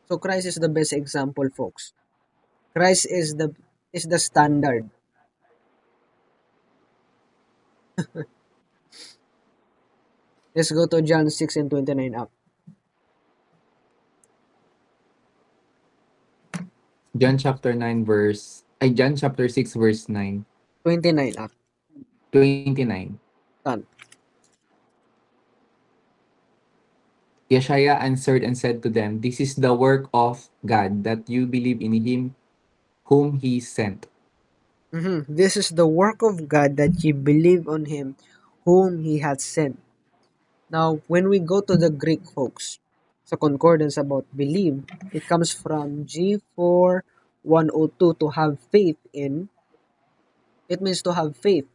So Christ is the best example, folks. Christ is the standard. Let's go to John 6 and 29 up. John chapter 6 verse 9, 29 up. 29. Done. Yeshaya answered and said to them, "This is the work of God, that you believe in him whom he sent." This is the work of God that ye believe on him whom he hath sent. Now, when we go to the Greek, folks, sa concordance about believe, it comes from G4102, to have faith in. It means to have faith.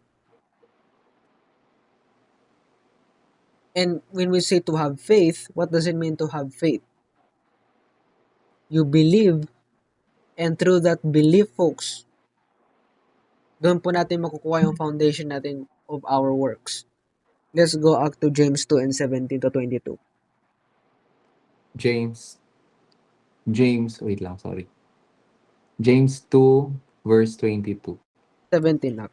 And when we say to have faith, what does it mean to have faith? You believe, and through that belief, folks, doon po natin makukuha yung foundation natin of our works. Let's go back to James 2 and 17 to 22. James, wait lang, sorry. James 2 verse 22, 17 na.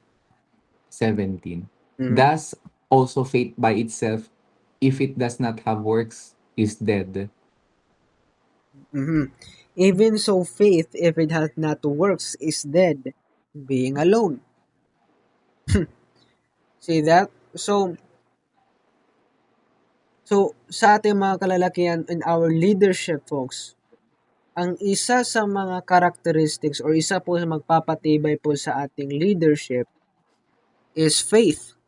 17. Mhm. Thus also faith by itself, if it does not have works, is dead. Mhm. Even so, faith, if it hath not works, is dead, being alone. See that? So sa ating mga kalalakihan in our leadership, folks, ang isa sa mga characteristics or isa po sa magpapatibay po sa ating leadership is faith,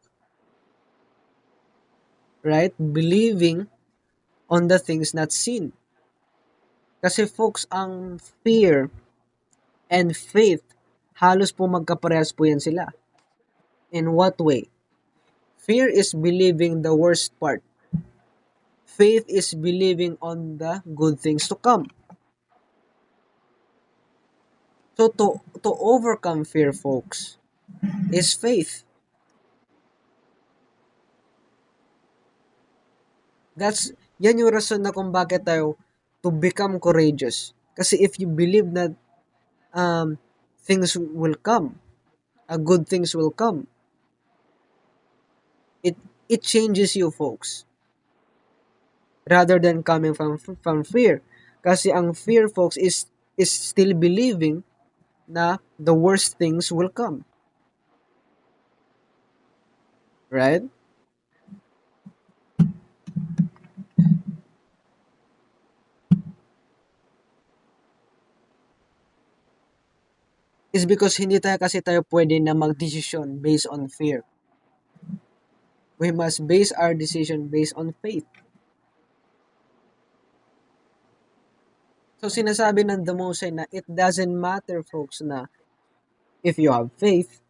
right? Believing on the things not seen. Kasi folks, ang fear and faith, halos po magkaparehas po yan sila. In what way? Fear is believing the worst part. Faith is believing on the good things to come. So to overcome fear, folks, is faith. Yan yung rason na kung bakit tayo to become courageous. Kasi if you believe that things will come, good things will come, it it changes you, folks, rather than coming from fear. Kasi ang fear, folks, is still believing na the worst things will come, right? Is because hindi tayo pwede na magdesisyon based on fear. We must base our decision based on faith. So sinasabi ng the Most High na it doesn't matter, folks, na if you have faith,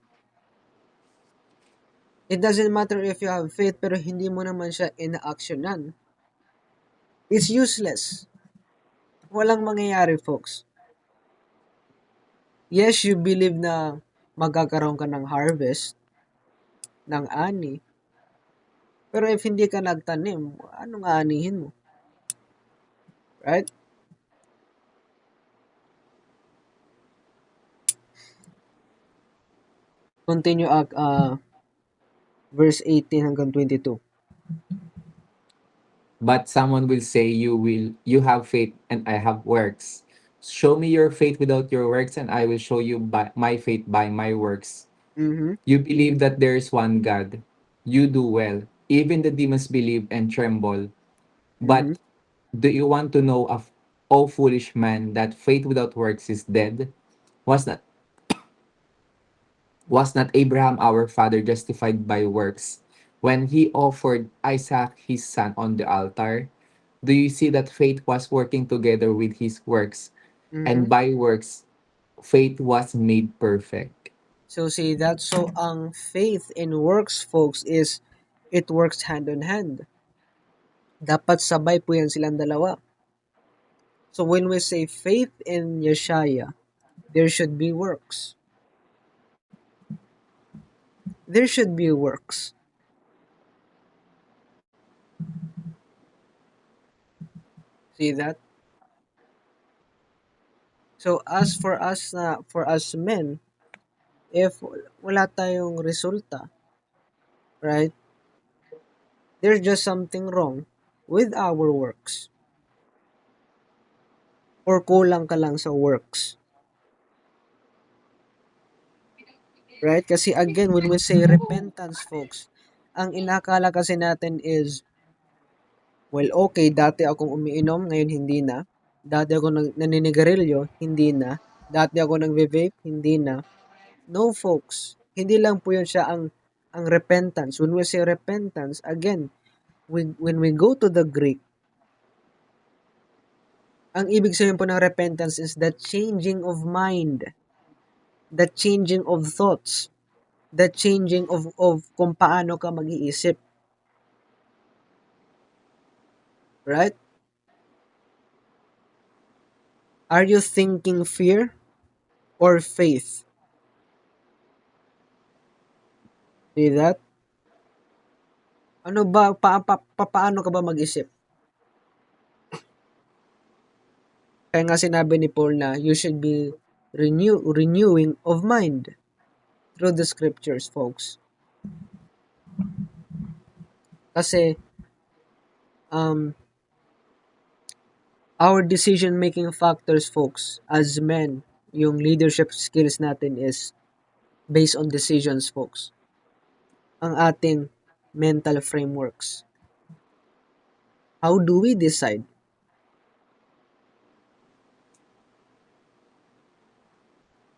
it doesn't matter if you have faith pero hindi mo naman siya ina-actionan. It's useless. Walang mangyayari, folks. Yes, you believe na magkakaroon ka ng harvest, ng ani, pero if hindi ka nagtanim, anong aanihin mo? Right? Continue verse 18 hanggang 22. But someone will say, you have faith and I have works. Show me your faith without your works, and I will show you my faith by my works. Mm-hmm. You believe that there is one God. You do well. Even the demons believe and tremble. Mm-hmm. But do you want to know of, O foolish man, that faith without works is dead? Was not was not Abraham our father justified by works when he offered Isaac his son on the altar? Do you see that faith was working together with his works, Mm-hmm. and by works faith was made perfect? So see that? So ang faith in works, folks, is it works hand in hand. Dapat sabay po yan silang dalawa. So when we say faith in Yeshaya, there should be works. There should be works. See that? So for us men, if wala tayong resulta, right? There's just something wrong with our works or kulang ka lang sa works, right? Kasi again, when we say repentance, folks, ang inakala kasi natin is, well, okay, dati akong umiinom, ngayon hindi na. Dati ako naninigarilyo, hindi na. Dati ako nagve-vape, hindi na. No, folks. Hindi lang po yun siya ang repentance. When we say repentance, again, when we go to the Greek, ang ibig sabihin po ng repentance is the changing of mind, the changing of thoughts, the changing of kung paano ka mag-iisip, right? Are you thinking fear or faith? See that? Ano ba, paano ka ba mag-isip? Kaya nga sinabi ni Paul na you should be renewing of mind through the scriptures, folks. Kasi um, our decision-making factors, folks, as men, yung leadership skills natin is based on decisions, folks. Ang ating mental frameworks. How do we decide?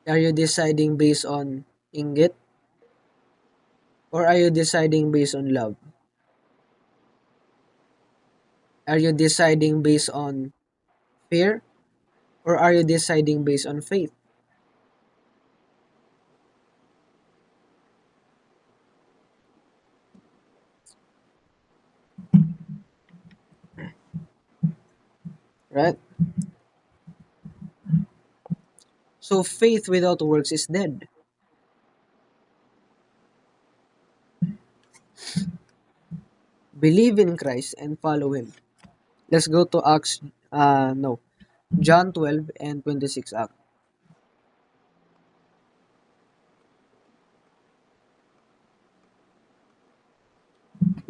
Are you deciding based on inggit? Or are you deciding based on love? Are you deciding based on fear? Or are you deciding based on faith? Right? So faith without works is dead. Believe in Christ and follow Him. Let's go to John 12 and 26 Act.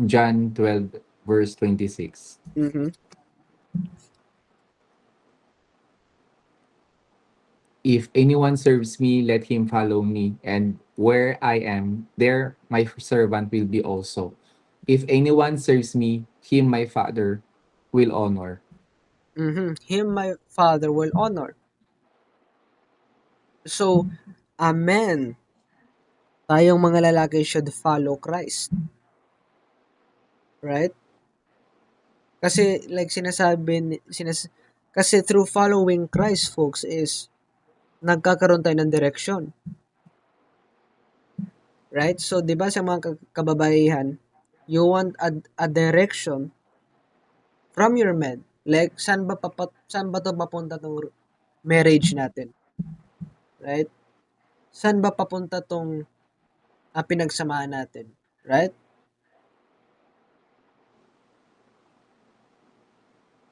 John 12, verse 26. Mm-hmm. If anyone serves me, let him follow me, and where I am, there my servant will be also. If anyone serves me, him my Father will honor. Mm-hmm. Him my Father will honor. So, amen. Tayong mga lalaki should follow Christ. Right? Kasi like kasi through following Christ, folks, is nagkakaroon tayo ng direction. Right? So, 'di ba sa mga kababaihan, you want a direction from your man. Like saan ba to papunta tong marriage natin? Right? Saan ba papunta tong pinagsamahan natin? Right?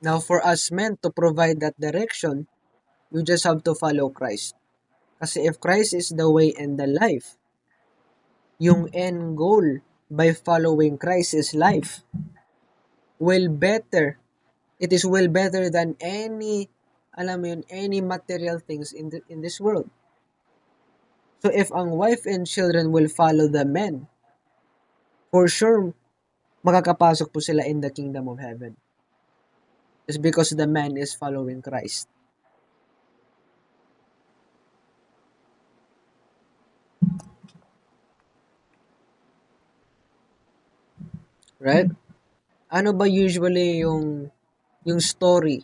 Now, for us men to provide that direction, you just have to follow Christ. Kasi if Christ is the way and the life, yung end goal by following Christ is life. Well better. It is well better than any material things in this world. So if ang wife and children will follow the men, for sure, makakapasok po sila in the kingdom of heaven. It's because the man is following Christ. Right? Ano ba usually yung story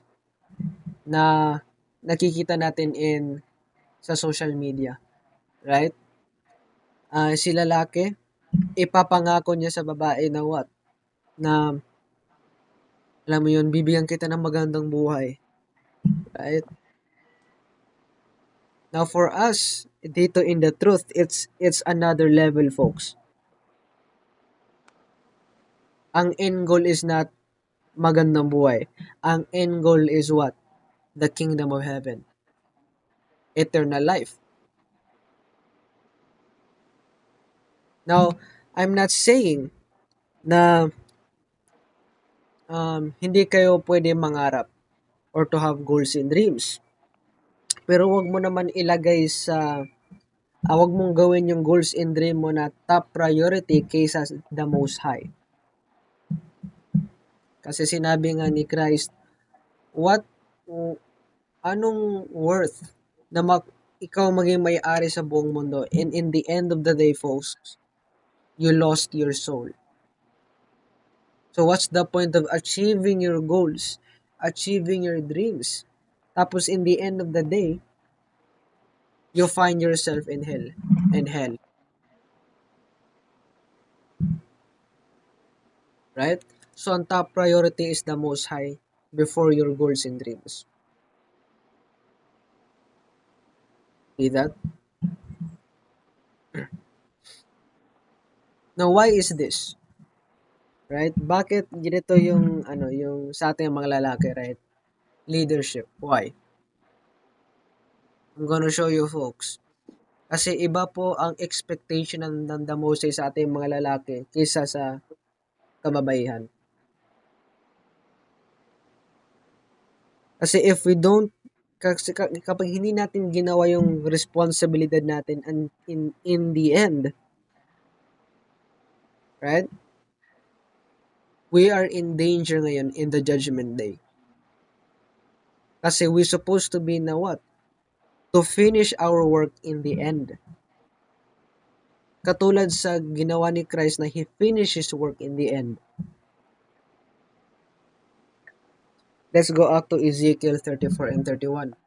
na nakikita natin sa social media, right? Si lalaki, ipapangako niya sa babae na what? Na, alam mo yun, bibigyan kita ng magandang buhay, right? Now for us, dito in the truth, it's another level, folks. Ang end goal is not magandang buhay. Ang end goal is what? The kingdom of heaven. eternal life. Now, I'm not saying na hindi kayo pwede mangarap or to have goals and dreams. Pero wag mo naman ilagay sa wag mong gawin yung goals and dream mo na top priority kaysa the most high. Kasi sinabi nga ni Christ, what anong worth na ikaw maging may-ari sa buong mundo and in the end of the day, folks, you lost your soul. So what's the point of achieving your goals, achieving your dreams? Tapos in the end of the day, you find yourself in hell, right? So ang top priority is the most high before your goals and dreams. See that? Now why is this? Right? Bakit ganito yung yung sa ating mga lalaki, right? Leadership. Why? I'm gonna show you, folks. Kasi iba po ang expectation ng the most high sa ating mga lalaki kaysa sa kababaihan. Kasi if we don't, kasi kapag hindi natin ginawa yung responsibilidad natin and in the end, right? We are in danger ngayon in the judgment day. Kasi we supposed to be na what? To finish our work in the end. Katulad sa ginawa ni Christ na He finished His work in the end. Let's go up to Ezekiel 34 and 31.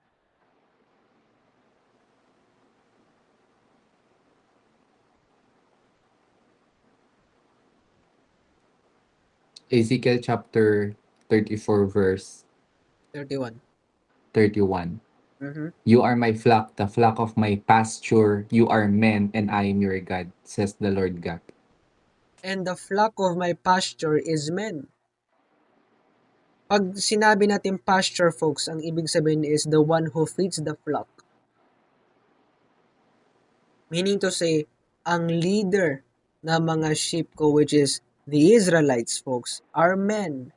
Ezekiel chapter 34 verse 31. 31. Mm-hmm. You are my flock, the flock of my pasture. You are men, and I am your God, says the Lord God. And the flock of my pasture is men. Pag sinabi natin pasture, folks, ang ibig sabihin is the one who feeds the flock. Meaning to say, ang leader na mga sheep ko, which is the Israelites, folks, are men.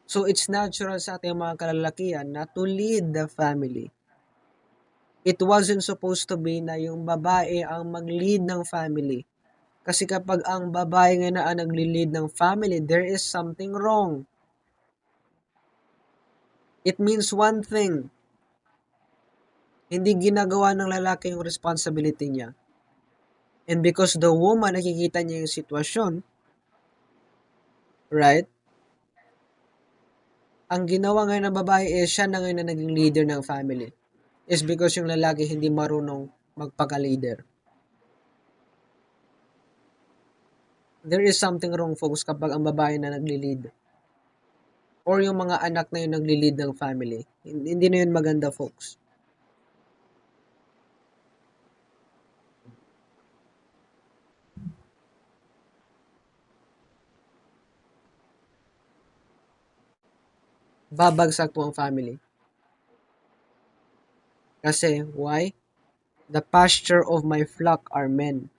So it's natural sa ating mga kalalakihan na to lead the family. It wasn't supposed to be na yung babae ang mag-lead ng family. Kasi kapag ang babae nga na ang nagli-lead ng family, there is something wrong. It means one thing. Hindi ginagawa ng lalaki yung responsibility niya. And because the woman, nakikita niya yung sitwasyon, right? Ang ginawa ngayon ng babae is siya na ngayon na naging leader ng family. Is because yung lalaki hindi marunong magpaka-leader. There is something wrong, folks, kapag ang babae na nagli-lead. Or yung mga anak na yung nagli-lead ng family. Hindi na yun maganda, folks. Babagsak po ang family. Kasi, why? The pasture of my flock are men.